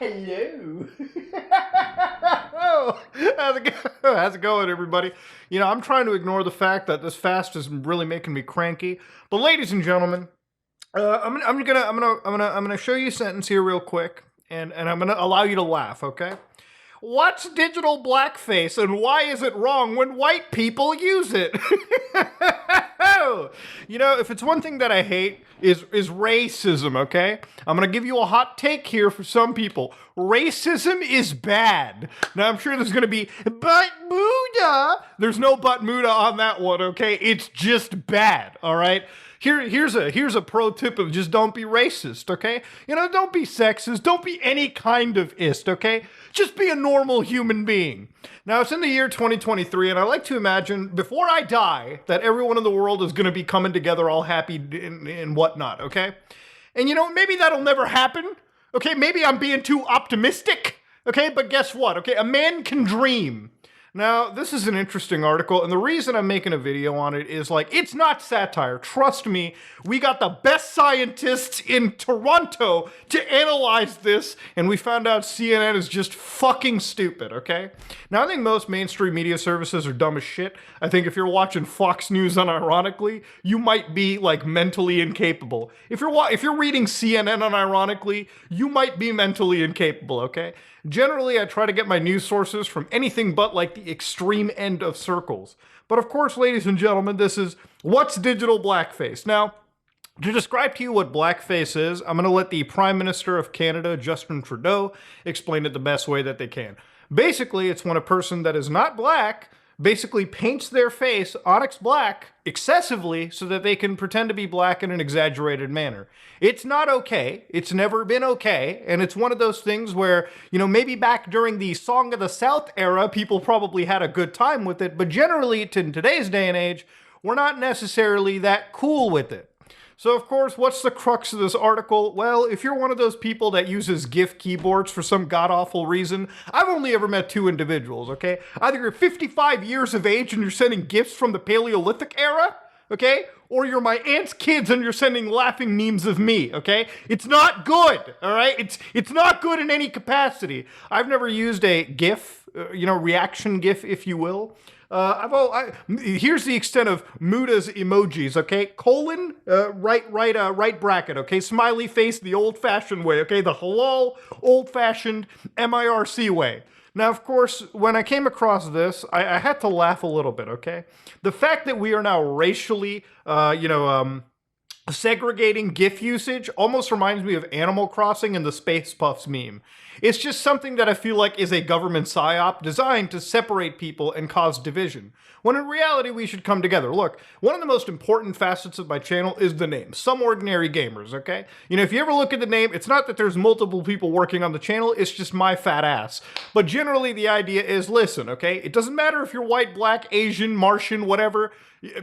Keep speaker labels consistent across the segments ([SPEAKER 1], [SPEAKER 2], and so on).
[SPEAKER 1] Hello. Oh, how's it going, everybody? You know, I'm trying to ignore the fact that this fast is really making me cranky. But, ladies and gentlemen, I'm gonna show you a sentence here real quick, and I'm gonna allow you to laugh. Okay? What's digital blackface, and why is it wrong when white people use it? You know, if it's one thing that I hate is racism, okay? I'm gonna give you a hot take here for some people. Racism is bad. Now I'm sure there's gonna be, but Muda. There's no but Muda on that one, okay? It's just bad, all right? Here's a pro tip of just don't be racist, okay? You know, don't be sexist, don't be any kind of ist, okay? Just be a normal human being. Now, it's in the year 2023, and I like to imagine, before I die, that everyone in the world is going to be coming together all happy and whatnot, okay? And you know, maybe that'll never happen, okay? Maybe I'm being too optimistic, okay? But guess what, okay? A man can dream. Now, this is an interesting article, and the reason I'm making a video on it is, like, it's not satire. Trust me, we got the best scientists in Toronto to analyze this, and we found out CNN is just fucking stupid, okay? Now, I think most mainstream media services are dumb as shit. I think if you're watching Fox News unironically, you might be, like, mentally incapable. If you're reading CNN unironically, you might be mentally incapable, okay? Generally, I try to get my news sources from anything but, like, the extreme end of circles. But of course, ladies and gentlemen, this is what's digital blackface. Now, to describe to you what blackface is, I'm going to let the Prime Minister of Canada, Justin Trudeau, explain it the best way that they can. Basically, it's when a person that is not black basically paints their face onyx black excessively so that they can pretend to be black in an exaggerated manner. It's not okay. It's never been okay. And it's one of those things where, you know, maybe back during the Song of the South era, people probably had a good time with it. But generally, in today's day and age, we're not necessarily that cool with it. So, of course, what's the crux of this article? Well, if you're one of those people that uses GIF keyboards for some god-awful reason, I've only ever met two individuals, okay? Either you're 55 years of age and you're sending GIFs from the Paleolithic era, okay? Or you're my aunt's kids and you're sending laughing memes of me, okay? It's not good, all right? It's not good in any capacity. I've never used a GIF, reaction GIF, if you will. Here's the extent of Muda's emojis, okay? Colon, right bracket, okay? Smiley face the old-fashioned way, okay? The halal, old-fashioned MIRC way. Now, of course, when I came across this, I had to laugh a little bit, okay? The fact that we are now racially, segregating GIF usage almost reminds me of Animal Crossing and the Space Puffs meme. It's just something that I feel like is a government psyop designed to separate people and cause division, when in reality we should come together. Look, one of the most important facets of my channel is the name, Some Ordinary Gamers, okay? You know, if you ever look at the name, it's not that there's multiple people working on the channel, it's just my fat ass. But generally the idea is, listen, okay? It doesn't matter if you're white, black, Asian, Martian, whatever,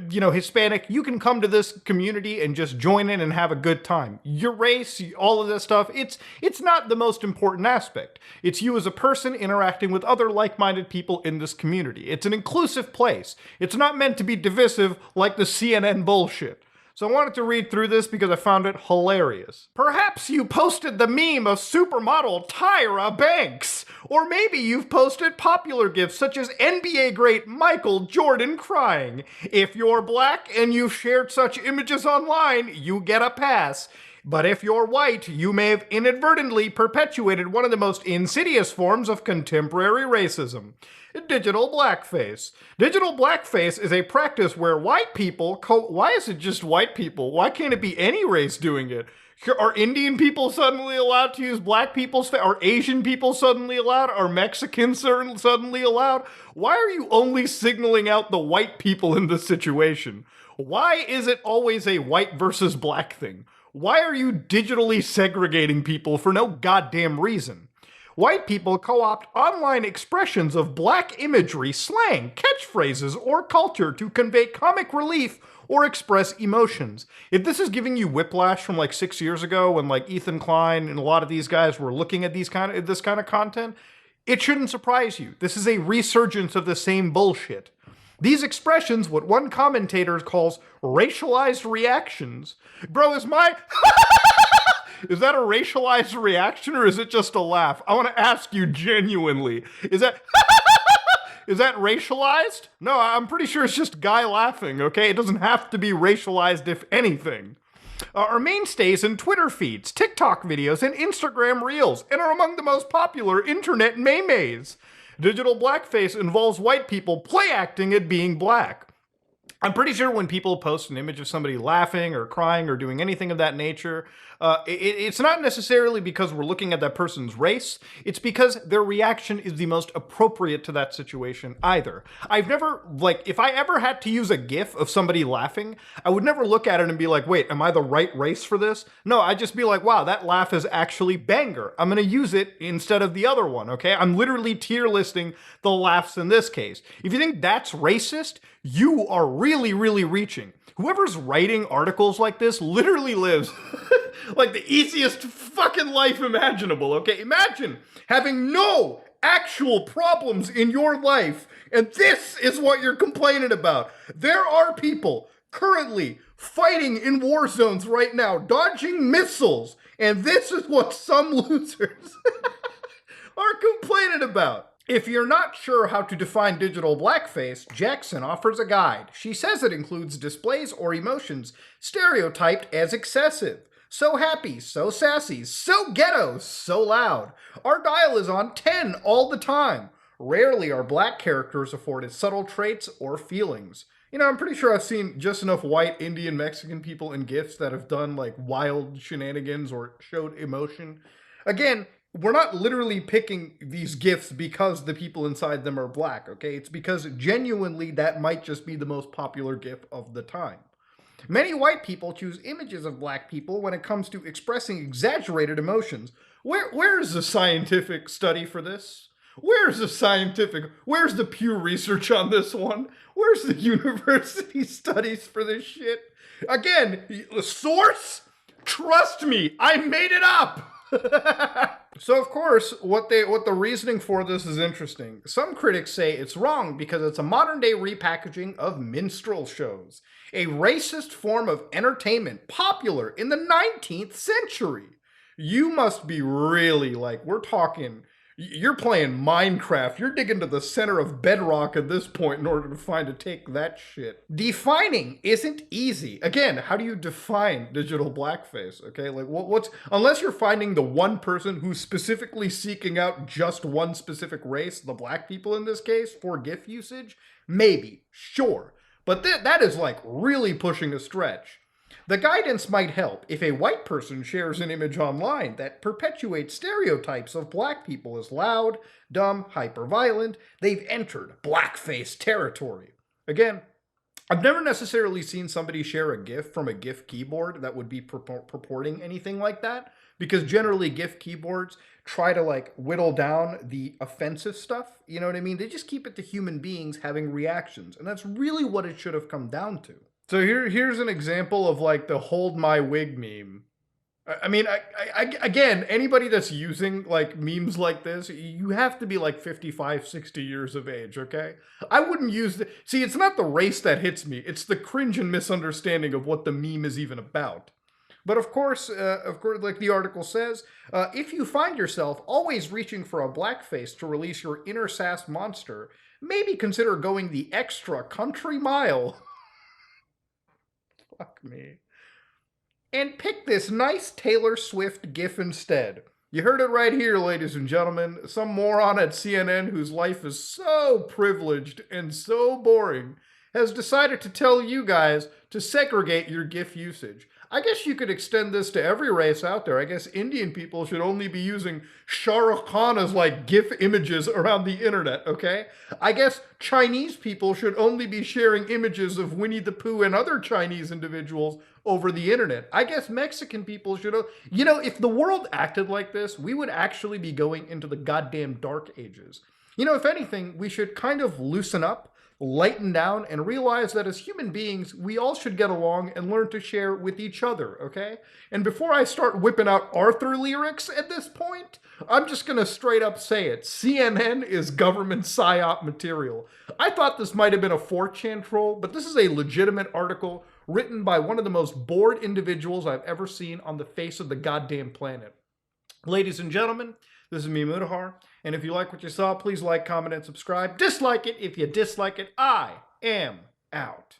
[SPEAKER 1] you know, Hispanic, you can come to this community and just join in and have a good time. Your race, all of this stuff, it's not the most important aspect. It's you as a person interacting with other like-minded people in this community. It's an inclusive place. It's not meant to be divisive like the CNN bullshit. So I wanted to read through this because I found it hilarious. Perhaps you posted the meme of supermodel Tyra Banks. Or maybe you've posted popular gifs such as NBA great Michael Jordan crying. If you're black and you've shared such images online, you get a pass. But if you're white, you may have inadvertently perpetuated one of the most insidious forms of contemporary racism. Digital blackface. Digital blackface is a practice where white people, why is it just white people? Why can't it be any race doing it? Are Indian people suddenly allowed to use black people's face? Are Asian people suddenly allowed? Are Mexicans suddenly allowed? Why are you only signaling out the white people in this situation? Why is it always a white versus black thing? Why are you digitally segregating people for no goddamn reason? White people co-opt online expressions of black imagery, slang, catchphrases, or culture to convey comic relief or express emotions. If this is giving you whiplash from like 6 years ago when like Ethan Klein and a lot of these guys were looking at this kind of content, it shouldn't surprise you. This is a resurgence of the same bullshit. These expressions, what one commentator calls racialized reactions. Bro, is my Is that a racialized reaction or is it just a laugh? I want to ask you genuinely. Is that is that racialized? No, I'm pretty sure it's just guy laughing, okay? It doesn't have to be racialized if anything. Are mainstays in Twitter feeds, TikTok videos, and Instagram reels, and are among the most popular internet memes. Digital blackface involves white people play acting at being black. I'm pretty sure when people post an image of somebody laughing or crying or doing anything of that nature, it's not necessarily because we're looking at that person's race. It's because their reaction is the most appropriate to that situation either. I've never, like, if I ever had to use a GIF of somebody laughing, I would never look at it and be like, wait, am I the right race for this? No, I'd just be like, wow, that laugh is actually banger. I'm going to use it instead of the other one, okay? I'm literally tier listing the laughs in this case. If you think that's racist, you are really, really reaching. Whoever's writing articles like this literally lives like the easiest fucking life imaginable, okay? Imagine having no actual problems in your life, and this is what you're complaining about. There are people currently fighting in war zones right now, dodging missiles, and this is what some losers are complaining about. If you're not sure how to define digital blackface, Jackson offers a guide. She says it includes displays or emotions stereotyped as excessive. So happy, so sassy, so ghetto, so loud. Our dial is on 10 all the time. Rarely are black characters afforded subtle traits or feelings. You know, I'm pretty sure I've seen just enough white, Indian, Mexican people in GIFs that have done like wild shenanigans or showed emotion. Again, we're not literally picking these GIFs because the people inside them are black, okay? It's because genuinely that might just be the most popular GIF of the time. Many white people choose images of black people when it comes to expressing exaggerated emotions. Where's the scientific study for this? Where's the Pew Research on this one? Where's the university studies for this shit? Again, the source? Trust me, I made it up! So of course, what the reasoning for this is interesting. Some critics say it's wrong because it's a modern day repackaging of minstrel shows, a racist form of entertainment popular in the 19th century. You must be really like, you're playing Minecraft. You're digging to the center of bedrock at this point in order to find a take that shit. Defining isn't easy. Again, how do you define digital blackface? Okay, like what's unless you're finding the one person who's specifically seeking out just one specific race, the black people in this case, for GIF usage, maybe, sure. But that is like really pushing a stretch. The guidance might help if a white person shares an image online that perpetuates stereotypes of black people as loud, dumb, hyper-violent. They've entered blackface territory. Again, I've never necessarily seen somebody share a GIF from a GIF keyboard that would be purporting anything like that, because generally GIF keyboards try to like whittle down the offensive stuff, you know what I mean? They just keep it to human beings having reactions, and that's really what it should have come down to. So here's an example of like the hold my wig meme. I mean, again, anybody that's using like memes like this, you have to be like 55, 60 years of age, okay? I wouldn't use see, it's not the race that hits me. It's the cringe and misunderstanding of what the meme is even about. But of course, like the article says, if you find yourself always reaching for a blackface to release your inner sass monster, maybe consider going the extra country mile. Fuck me. And pick this nice Taylor Swift GIF instead. You heard it right here, ladies and gentlemen. Some moron at CNN whose life is so privileged and so boring has decided to tell you guys to segregate your GIF usage. I guess you could extend this to every race out there. I guess Indian people should only be using Shah Rukh Khan as like GIF images around the internet, okay? I guess Chinese people should only be sharing images of Winnie the Pooh and other Chinese individuals over the internet. I guess Mexican people should, you know, if the world acted like this, we would actually be going into the goddamn dark ages. You know, if anything, we should kind of loosen up, lighten down, and realize that as human beings, we all should get along and learn to share with each other, okay? And before I start whipping out Arthur lyrics at this point, I'm just gonna straight up say it. CNN is government psyop material. I thought this might have been a 4chan troll, but this is a legitimate article written by one of the most bored individuals I've ever seen on the face of the goddamn planet. Ladies and gentlemen, this is me, Mudahar, and if you like what you saw, please like, comment, and subscribe. Dislike it if you dislike it. I am out.